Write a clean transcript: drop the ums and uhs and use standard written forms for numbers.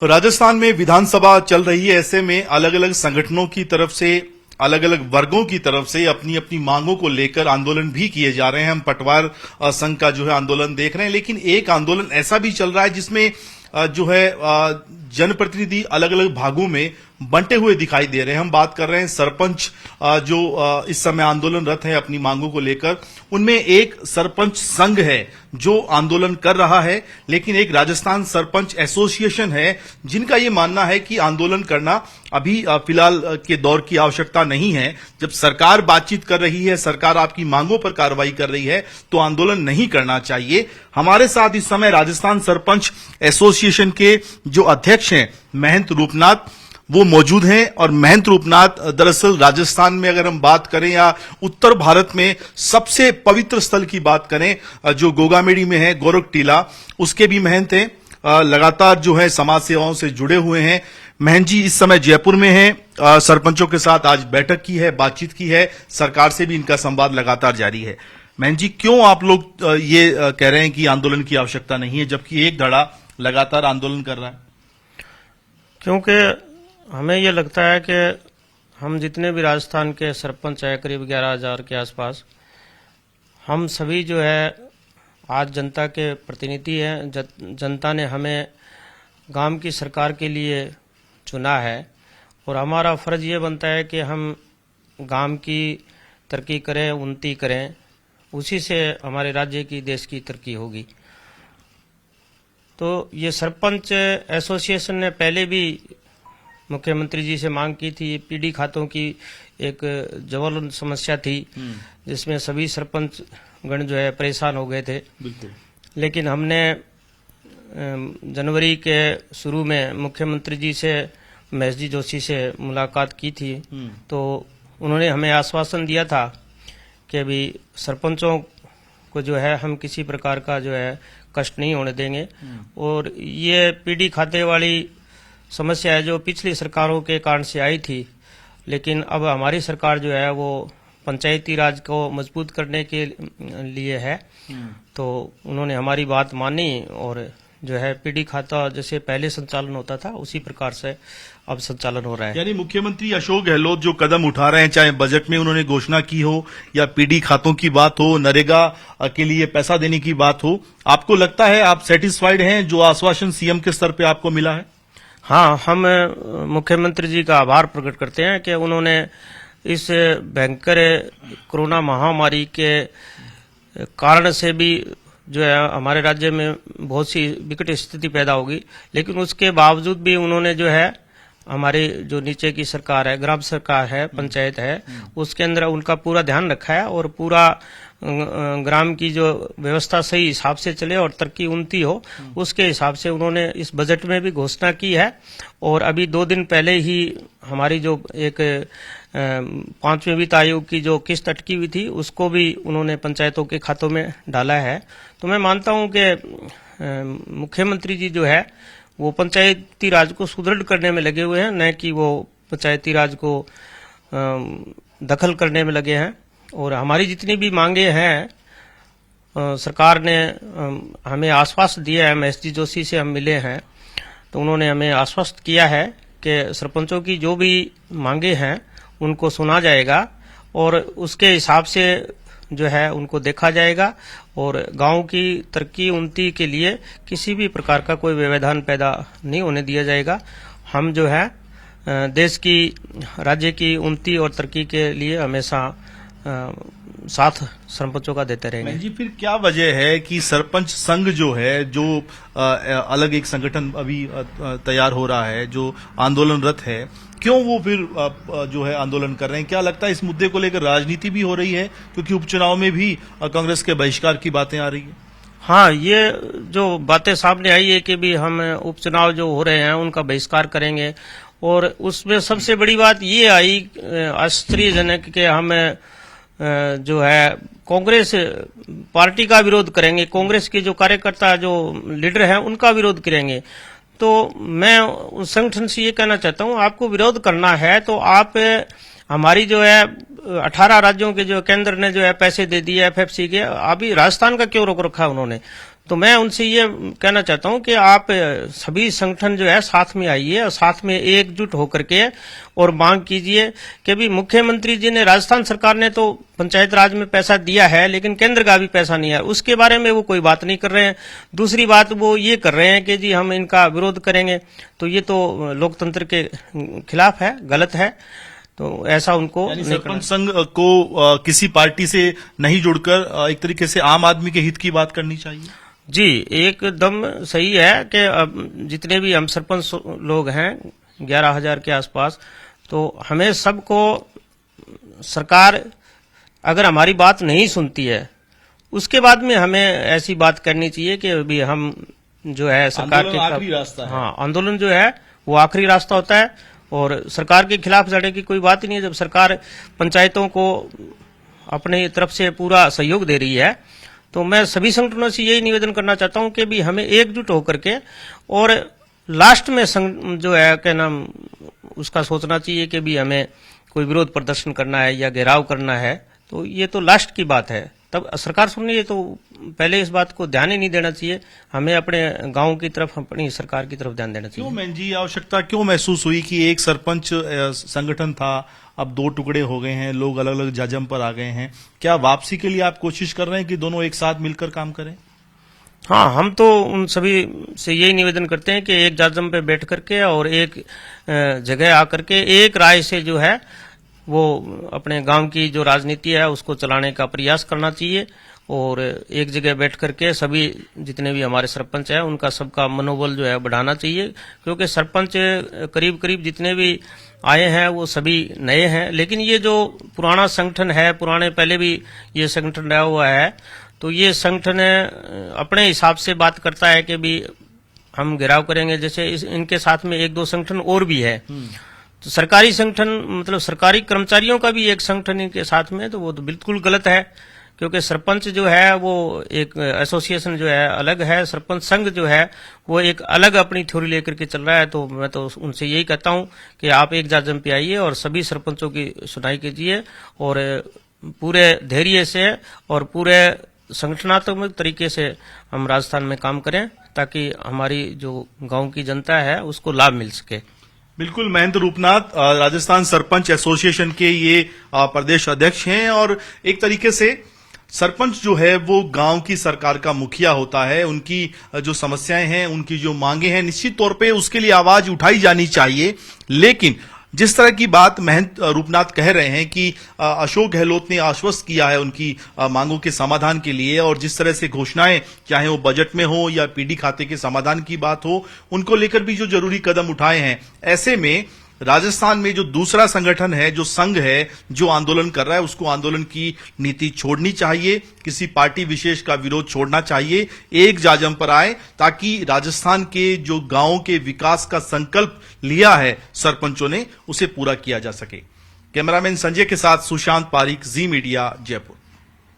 राजस्थान में विधानसभा चल रही है। ऐसे में अलग अलग संगठनों की तरफ से, अलग अलग वर्गों की तरफ से अपनी अपनी मांगों को लेकर आंदोलन भी किए जा रहे हैं। हम पटवार संघ का जो है आंदोलन देख रहे हैं, लेकिन एक आंदोलन ऐसा भी चल रहा है जिसमें जो है जनप्रतिनिधि अलग अलग भागों में बंटे हुए दिखाई दे रहे हैं। हम बात कर रहे हैं सरपंच जो इस समय आंदोलनरत है अपनी मांगों को लेकर। उनमें एक सरपंच संघ है जो आंदोलन कर रहा है, लेकिन एक राजस्थान सरपंच एसोसिएशन है जिनका ये मानना है कि आंदोलन करना अभी फिलहाल के दौर की आवश्यकता नहीं है। जब सरकार बातचीत कर रही है, सरकार आपकी मांगों पर कार्रवाई कर रही है, तो आंदोलन नहीं करना चाहिए। हमारे साथ इस समय राजस्थान सरपंच एसोसिएशन के जो अध्यक्ष हैं महंत रूपनाथ, वो मौजूद हैं। और महंत रूपनाथ दरअसल राजस्थान में अगर हम बात करें या उत्तर भारत में सबसे पवित्र स्थल की बात करें जो गोगामेड़ी में है, गोरख टीला, उसके भी महंत हैं। लगातार जो है समाज सेवाओं से जुड़े हुए हैं। महंत जी इस समय जयपुर में हैं। सरपंचों के साथ आज बैठक की है, बातचीत की है, सरकार से भी इनका संवाद लगातार जारी है। महंत जी, क्यों आप लोग ये कह रहे हैं कि आंदोलन की आवश्यकता नहीं है, जबकि एक धड़ा लगातार आंदोलन कर रहा है? क्योंकि हमें ये लगता है कि हम जितने भी राजस्थान के सरपंच हैं, करीब 11,000 के आसपास, हम सभी जो है आज जनता के प्रतिनिधि हैं। जनता ने हमें गांव की सरकार के लिए चुना है और हमारा फर्ज ये बनता है कि हम गांव की तरक्की करें, उन्नति करें, उसी से हमारे राज्य की, देश की तरक्की होगी। तो ये सरपंच एसोसिएशन ने पहले भी मुख्यमंत्री जी से मांग की थी। पीडी खातों की एक ज्वलंत समस्या थी जिसमें सभी सरपंच गण जो है परेशान हो गए थे। बिल्कुल। लेकिन हमने जनवरी के शुरू में मुख्यमंत्री जी से, महेश जी जोशी से मुलाकात की थी, तो उन्होंने हमें आश्वासन दिया था कि अभी सरपंचों को जो है हम किसी प्रकार का जो है कष्ट नहीं होने देंगे। और ये पीडी खाते वाली समस्या है जो पिछली सरकारों के कारण से आई थी, लेकिन अब हमारी सरकार जो है वो पंचायती राज को मजबूत करने के लिए है। तो उन्होंने हमारी बात मानी और जो है पीडी खाता जैसे पहले संचालन होता था उसी प्रकार से अब संचालन हो रहा है। यानी मुख्यमंत्री अशोक गहलोत जो कदम उठा रहे हैं, चाहे बजट में उन्होंने घोषणा की हो या पीडी खातों की बात हो, नरेगा के लिए पैसा देने की बात हो, आपको लगता है आप सेटिस्फाइड हैं जो आश्वासन सीएम के स्तर पे आपको मिला है? हाँ, हम मुख्यमंत्री जी का आभार प्रकट करते हैं कि उन्होंने इस भयंकर कोरोना महामारी के कारण से भी जो है हमारे राज्य में बहुत सी विकट स्थिति पैदा होगी, लेकिन उसके बावजूद भी उन्होंने जो है हमारी जो नीचे की सरकार है, ग्राम सरकार है, पंचायत है, उसके अंदर उनका पूरा ध्यान रखा है और पूरा ग्राम की जो व्यवस्था सही हिसाब से चले और तरक्की उन्नति हो, उसके हिसाब से उन्होंने इस बजट में भी घोषणा की है। और अभी 2 दिन पहले ही हमारी जो एक 5वीं वित्त आयोग की जो किस्त अटकी हुई थी उसको भी उन्होंने पंचायतों के खातों में डाला है। तो मैं मानता हूं कि मुख्यमंत्री जी जो है वो पंचायती राज को सुदृढ़ करने में लगे हुए हैं, न कि वो पंचायती राज को दखल करने में लगे हैं। और हमारी जितनी भी मांगे हैं सरकार ने हमें आश्वासन दिया है। महेश जी जोशी से हम मिले हैं तो उन्होंने हमें आश्वस्त किया है कि सरपंचों की जो भी मांगे हैं उनको सुना जाएगा और उसके हिसाब से जो है उनको देखा जाएगा और गांव की तरक्की उन्नति के लिए किसी भी प्रकार का कोई व्यवधान पैदा नहीं होने दिया जाएगा। हम जो है देश की, राज्य की उन्नति और तरक्की के लिए हमेशा साथ सरपंचों का देते रहेंगे। जी, फिर क्या वजह है कि सरपंच संघ जो है, जो अलग एक संगठन अभी तैयार हो रहा है, जो आंदोलनरत है, क्यों वो फिर जो है आंदोलन कर रहे हैं? क्या लगता है इस मुद्दे को लेकर राजनीति भी हो रही है, क्योंकि उपचुनाव में भी कांग्रेस के बहिष्कार की बातें आ रही है? हाँ, ये जो बातें सामने आई है कि भी हम उपचुनाव जो हो रहे हैं उनका बहिष्कार करेंगे, और उसमें सबसे बड़ी बात ये आई आश्चर्यजनक कि हम जो है कांग्रेस पार्टी का विरोध करेंगे, कांग्रेस के जो कार्यकर्ता, जो लीडर हैं उनका विरोध करेंगे। तो मैं उस संगठन से ये कहना चाहता हूँ, आपको विरोध करना है तो आप हमारी जो है 18 राज्यों के जो केंद्र ने जो है पैसे दे दिए एफएफसी के, अभी राजस्थान का क्यों रोक रखा उन्होंने? तो मैं उनसे ये कहना चाहता हूं कि आप सभी संगठन जो है साथ में आइए और साथ में एकजुट होकर के और मांग कीजिए कि भी मुख्यमंत्री जी ने, राजस्थान सरकार ने तो पंचायत राज में पैसा दिया है लेकिन केंद्र का भी पैसा नहीं है, उसके बारे में वो कोई बात नहीं कर रहे हैं। दूसरी बात वो ये कर रहे हैं कि जी हम इनका विरोध करेंगे, तो ये तो लोकतंत्र के खिलाफ है, गलत है। तो ऐसा उनको सरपंच संघ को किसी पार्टी से नहीं जुड़कर एक तरीके से आम आदमी के हित की बात करनी चाहिए। जी, एकदम सही है कि अब जितने भी हम सरपंच लोग हैं 11,000 के आसपास, तो हमें सबको सरकार अगर हमारी बात नहीं सुनती है उसके बाद में हमें ऐसी बात करनी चाहिए कि अभी हम जो है सरकार के आखिरी रास्ता है। हाँ, आंदोलन जो है वो आखिरी रास्ता होता है और सरकार के खिलाफ लड़ने की कोई बात ही नहीं है। जब सरकार पंचायतों को अपनी तरफ से पूरा सहयोग दे रही है तो मैं सभी संगठनों से यही निवेदन करना चाहता हूं कि भी हमें एकजुट होकर के और लास्ट में जो है क्या नाम उसका सोचना चाहिए कि भी हमें कोई विरोध प्रदर्शन करना है या घेराव करना है, तो ये तो लास्ट की बात है। तब सरकार सुन रही है तो पहले इस बात को ध्यान ही नहीं देना चाहिए। हमें अपने गांव की तरफ, अपनी सरकार की तरफ ध्यान देना चाहिए। क्यों मैन जी आवश्यकता क्यों महसूस हुई कि एक सरपंच संगठन था, अब 2 टुकड़े हो गए हैं, लोग अलग अलग जाजम पर आ गए हैं, क्या वापसी के लिए आप कोशिश कर रहे हैं कि दोनों एक साथ मिलकर काम करें? हाँ, हम तो उन सभी से यही निवेदन करते हैं कि एक जाजम पे बैठ करके और एक जगह आकर के एक राय से जो है वो अपने गांव की जो राजनीति है उसको चलाने का प्रयास करना चाहिए और एक जगह बैठ करके सभी जितने भी हमारे सरपंच हैं उनका सबका मनोबल जो है बढ़ाना चाहिए, क्योंकि सरपंच करीब करीब जितने भी आए हैं वो सभी नए हैं। लेकिन ये जो पुराना संगठन है, पुराने पहले भी ये संगठन रहा हुआ है, तो ये संगठन अपने हिसाब से बात करता है कि भी हम घेराव करेंगे। जैसे इनके साथ में 1-2 संगठन और भी है, तो सरकारी संगठन मतलब सरकारी कर्मचारियों का भी एक संगठन इनके साथ में, तो वो तो बिल्कुल गलत है, क्योंकि सरपंच जो है वो एक एसोसिएशन जो है अलग है, सरपंच संघ जो है वो एक अलग अपनी थ्योरी लेकर के चल रहा है। तो मैं तो उनसे यही कहता हूं कि आप एक जाजम पे आइए और सभी सरपंचों की सुनाई कीजिए और पूरे धैर्य से और पूरे संगठनात्मक तरीके से हम राजस्थान में काम करें ताकि हमारी जो गांव की जनता है उसको लाभ मिल सके। बिल्कुल, महेंद्र रूपनाथ राजस्थान सरपंच एसोसिएशन के ये प्रदेश अध्यक्ष हैं और एक तरीके से सरपंच जो है वो गांव की सरकार का मुखिया होता है। उनकी जो समस्याएं हैं, उनकी जो मांगे हैं, निश्चित तौर पे उसके लिए आवाज उठाई जानी चाहिए। लेकिन जिस तरह की बात महेंद्र रूपनाथ कह रहे हैं कि अशोक गहलोत ने आश्वस्त किया है उनकी मांगों के समाधान के लिए, और जिस तरह से घोषणाएं चाहे वो बजट में हो या पीडी खाते के समाधान की बात हो, उनको लेकर भी जो जरूरी कदम उठाए हैं, ऐसे में राजस्थान में जो दूसरा संगठन है, जो संघ है, जो आंदोलन कर रहा है, उसको आंदोलन की नीति छोड़नी चाहिए, किसी पार्टी विशेष का विरोध छोड़ना चाहिए, एक जाजम पर आए ताकि राजस्थान के जो गांवों के विकास का संकल्प लिया है सरपंचों ने, उसे पूरा किया जा सके। कैमरामैन संजय के साथ सुशांत पारिक, जी मीडिया, जयपुर।